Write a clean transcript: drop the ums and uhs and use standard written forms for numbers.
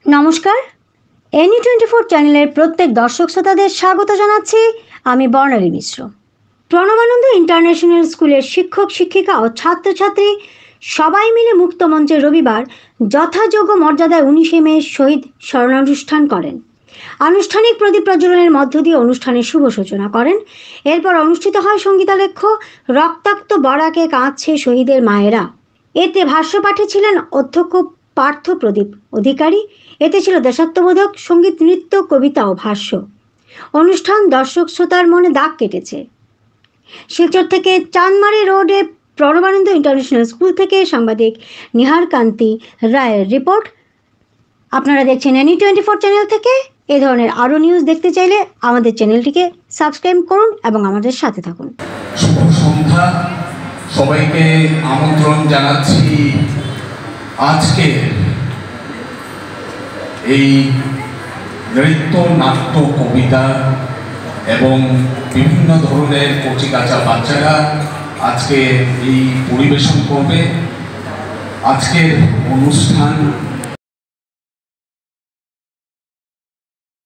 নমস্কার, NE24 চ্যানেলের প্রত্যেক দর্শক শ্রোতাদের স্বাগত জানাচ্ছি আমি বর্ণালী মিশ্র। প্রণবানন্দ ইন্টারন্যাশনাল স্কুলের শিক্ষক শিক্ষিকা ও ছাত্রছাত্রী সবাই মিলে মুক্ত মঞ্চে রবিবার যথাযোগ্য মর্যাদায় 19শে মে শহীদ স্মরণানুষ্ঠান করেন। আনুষ্ঠানিক প্রদীপ প্রজ্বলনের মধ্য দিয়ে অনুষ্ঠানের শুভ সূচনা করেন। এরপর অনুষ্ঠিত হয় সঙ্গীতালেখ্য রক্তাক্ত বরাকে কাঁদছে শহীদের মায়েরা। এতে ভাষ্যপাঠে ছিলেন অধ্যক্ষ পার্থ প্রদীপ অধিকারী। এতে ছিল দেশাত্মবোধক সঙ্গীত, নৃত্য, কবিতা ও ভাষ্য। অনুষ্ঠান দর্শক শ্রোতার মনে দাগ কেটেছে। শিলচর থেকে চাঁদমারি রোডে প্রণবানন্দ ইন্টারন্যাশনাল স্কুল থেকে সাংবাদিক নিহার কান্তি রায়ের রিপোর্ট। আপনারা দেখছেন NE24 চ্যানেল থেকে। এ ধরনের আরও নিউজ দেখতে চাইলে আমাদের চ্যানেলটিকে সাবস্ক্রাইব করুন এবং আমাদের সাথে থাকুন। শুভ সন্ধ্যা, সবাইকে আমন্ত্রণ জানাচ্ছি আজকে এই নৃত্য, নাট্য, কবিতা এবং বিভিন্ন ধরনের কচিকাঁচা বাচ্চারা আজকে এই পরিবেশন করবে। আজকের অনুষ্ঠান